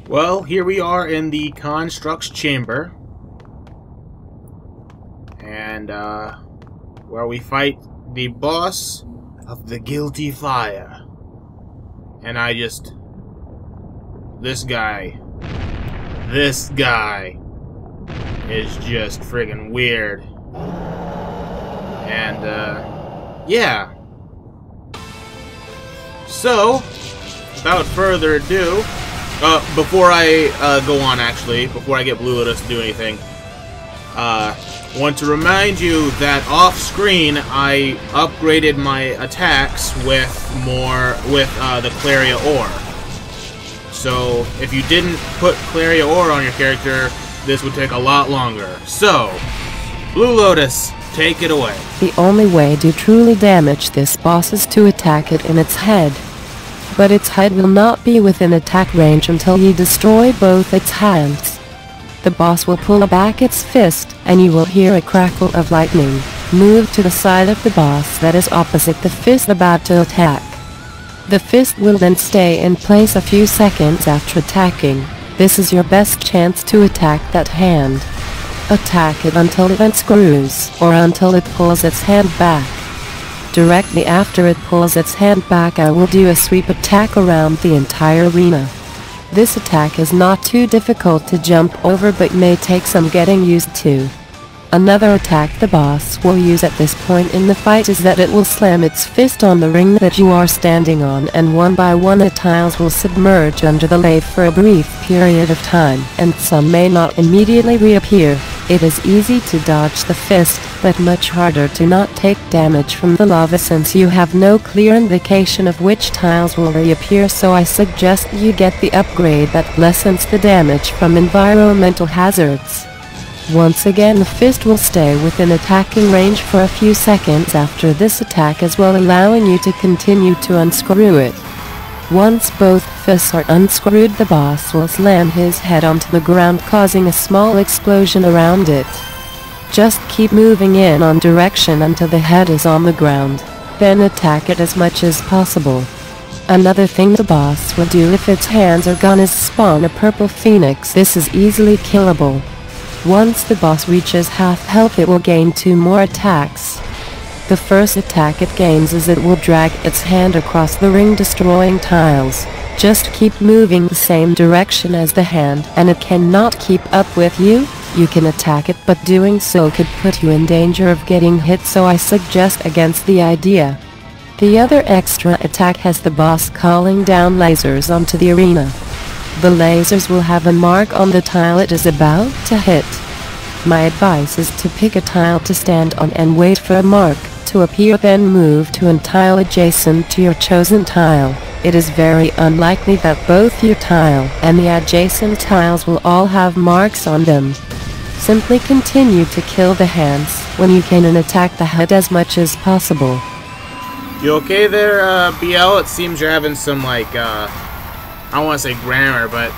Well, here we are in the Construct's chamber. And, where we fight the boss of the Guilty Fire. And this guy is just friggin' weird. And, yeah. So, without further ado, before I go on, actually, before I get Blue Lotus to do anything, want to remind you that off-screen I upgraded my attacks with the Claria Ore. So, if you didn't put Claria Ore on your character, this would take a lot longer. So, Blue Lotus, take it away. The only way to truly damage this boss is to attack it in its head. But its head will not be within attack range until you destroy both its hands. The boss will pull back its fist, and you will hear a crackle of lightning. Move to the side of the boss that is opposite the fist about to attack. The fist will then stay in place a few seconds after attacking. This is your best chance to attack that hand. Attack it until it unscrews, or until it pulls its hand back. Directly after it pulls its hand back, I will do a sweep attack around the entire arena. This attack is not too difficult to jump over but may take some getting used to. Another attack the boss will use at this point in the fight is that it will slam its fist on the ring that you are standing on, and one by one the tiles will submerge under the lava for a brief period of time, and some may not immediately reappear. It is easy to dodge the fist, but much harder to not take damage from the lava since you have no clear indication of which tiles will reappear, so I suggest you get the upgrade that lessens the damage from environmental hazards. Once again, the fist will stay within attacking range for a few seconds after this attack as well, allowing you to continue to unscrew it. Once both fists are unscrewed, the boss will slam his head onto the ground, causing a small explosion around it. Just keep moving in on direction until the head is on the ground, then attack it as much as possible. Another thing the boss will do if its hands are gone is spawn a purple phoenix. This is easily killable. Once the boss reaches half health, it will gain 2 more attacks. The first attack it gains is it will drag its hand across the ring, destroying tiles. Just keep moving the same direction as the hand, and it cannot keep up with you. You can attack it, but doing so could put you in danger of getting hit, so I suggest against the idea. The other extra attack has the boss calling down lasers onto the arena. The lasers will have a mark on the tile it is about to hit. My advice is to pick a tile to stand on and wait for a mark to appear, then move to a tile adjacent to your chosen tile. It is very unlikely that both your tile and the adjacent tiles will all have marks on them. Simply continue to kill the hands when you can and attack the head as much as possible. You okay there, BL? It seems you're having some, I don't want to say grammar, but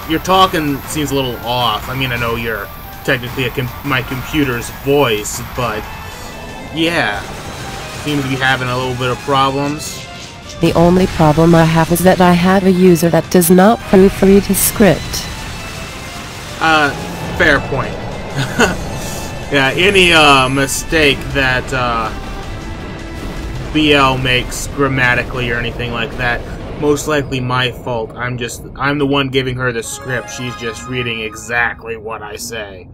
your talking seems a little off. I mean, I know you're technically my computer's voice, but yeah, seems to be having a little bit of problems. The only problem I have is that I have a user that does not proofread his script. Fair point. Yeah, any mistake that BL makes grammatically or anything like that, most likely my fault. I'm the one giving her the script. She's just reading exactly what I say.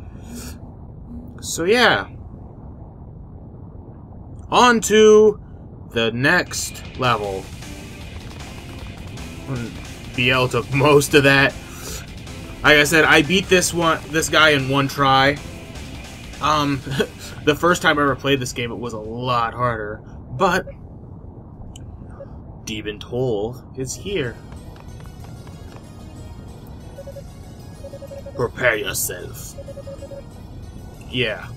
So yeah. On to the next level. BL took most of that. Like I said, I beat this guy in one try. The first time I ever played this game, it was a lot harder. But Demon Toll is here. Prepare yourself. Yeah.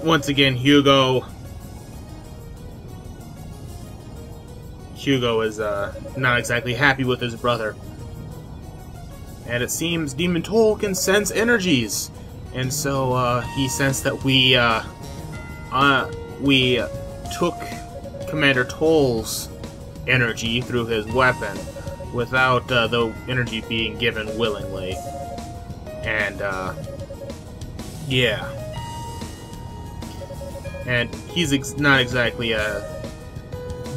Once again, Hugo is not exactly happy with his brother. And it seems Demon Toll can sense energies. And so he sensed that we took Commander Toll's energy through his weapon. without the energy being given willingly. And, yeah. And he's not exactly,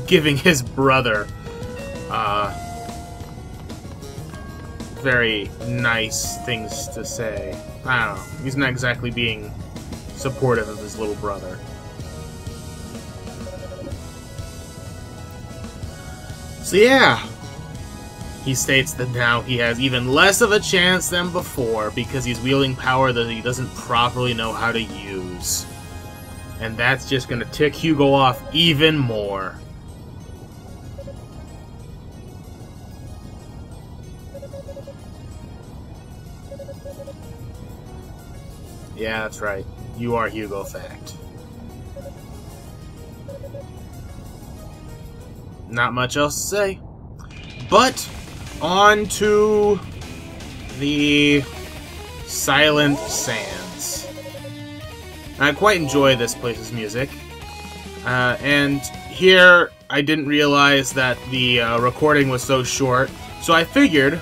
giving his brother, very nice things to say. I don't know. He's not exactly being supportive of his little brother. So yeah, he states that now he has even less of a chance than before because he's wielding power that he doesn't properly know how to use. And that's just gonna tick Hugo off even more. Yeah, that's right. You are Hugo Fact. Not much else to say. But, on to the Silent Sands. I quite enjoy this place's music. And here, I didn't realize that the recording was so short, so I figured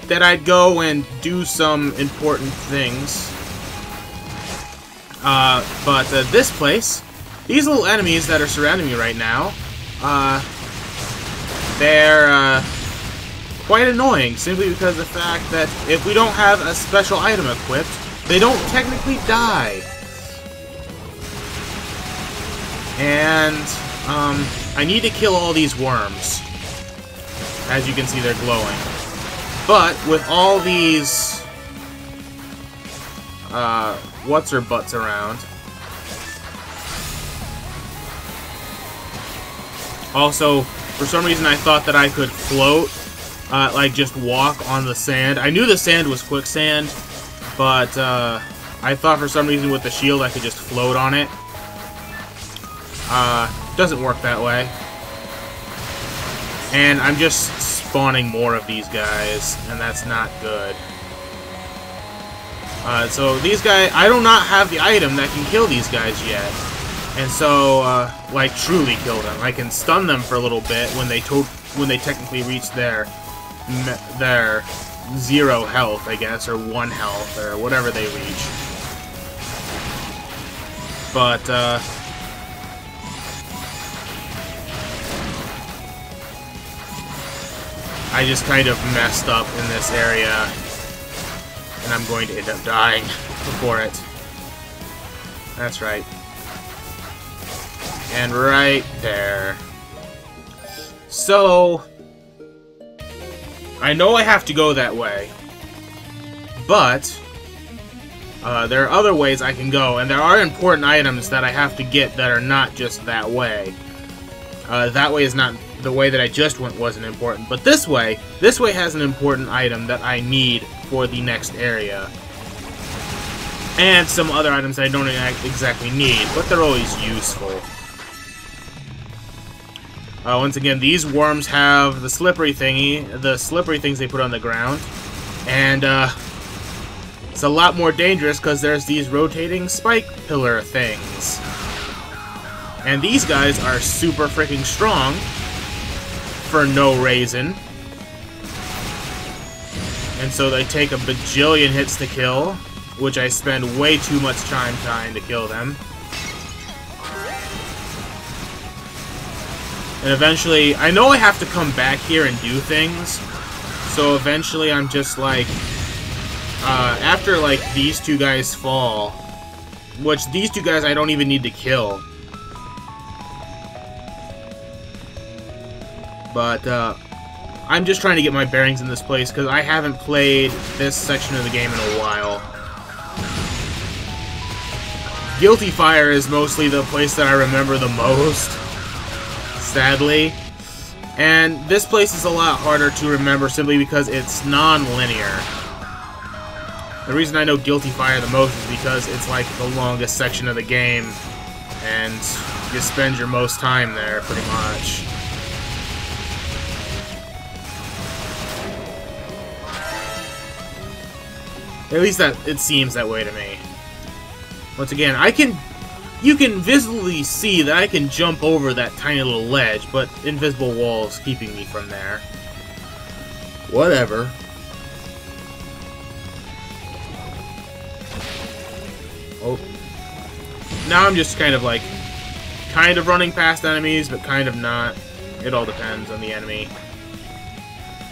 that I'd go and do some important things. But this place, these little enemies that are surrounding me right now, they're quite annoying, simply because of the fact that if we don't have a special item equipped, they don't technically die. And, I need to kill all these worms. As you can see, they're glowing. But, with all these, what's-her-butts around. Also, for some reason I thought that I could float, like just walk on the sand. I knew the sand was quicksand, but I thought for some reason with the shield I could just float on it. Doesn't work that way. And I'm just spawning more of these guys, and that's not good. So these guys, I do not have the item that can kill these guys yet. And so, like, truly kill them. I can stun them for a little bit when they technically reach their 0 health, I guess, or 1 health, or whatever they reach. But, I just kind of messed up in this area, and I'm going to end up dying before it. That's right. And right there. So, I know I have to go that way, but there are other ways I can go, and there are important items that I have to get that are not just that way. That way is not the way that I just went wasn't important, but this way has an important item that I need for the next area. And some other items I don't exactly need, but they're always useful. Once again, these worms have the slippery things they put on the ground, and it's a lot more dangerous because there's these rotating spike pillar things. And these guys are super freaking strong for no reason. And so they take a bajillion hits to kill, which I spend way too much time trying to kill them. And eventually, I know I have to come back here and do things, so eventually I'm just like, after like these two guys fall, which these two guys I don't even need to kill. But, I'm just trying to get my bearings in this place, because I haven't played this section of the game in a while. Guilty Fire is mostly the place that I remember the most, sadly. And this place is a lot harder to remember simply because it's non-linear. The reason I know Guilty Fire the most is because it's like the longest section of the game, and you spend your most time there, pretty much. At least that it seems that way to me. Once again, you can visibly see that I can jump over that tiny little ledge, but invisible walls keeping me from there. Whatever. Oh. Now I'm just kind of like, running past enemies, but kind of not. It all depends on the enemy.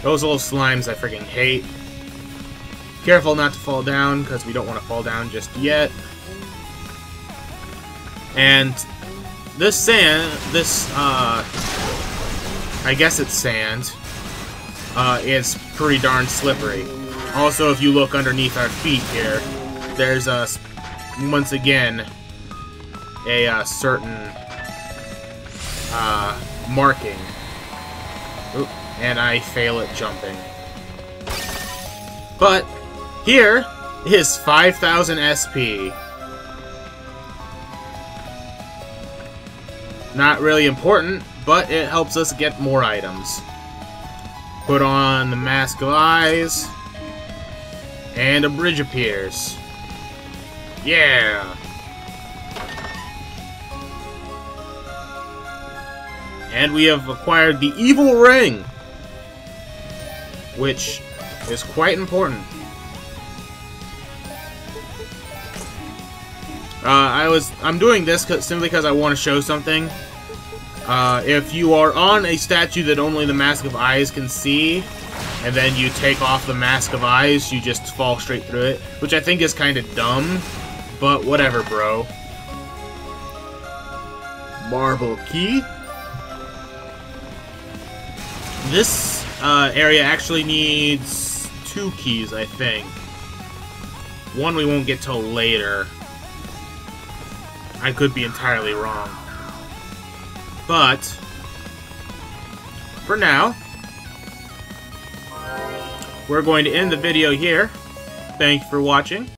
Those little slimes I freaking hate. Careful not to fall down, because we don't want to fall down just yet. And this sand, I guess it's sand, is pretty darn slippery. Also, if you look underneath our feet here, there's once again, a certain marking. Oop, and I fail at jumping. But here is 5,000 SP. Not really important, but it helps us get more items. Put on the Mask of Eyes, and a bridge appears. Yeah! And we have acquired the Evil Ring, which is quite important. I'm doing this simply because I want to show something. If you are on a statue that only the Mask of Eyes can see, and then you take off the Mask of Eyes, you just fall straight through it, which I think is kind of dumb, but whatever, bro. Marble key. This area actually needs 2 keys, I think. One we won't get till later. I could be entirely wrong. But for now, we're going to end the video here. Thank you for watching.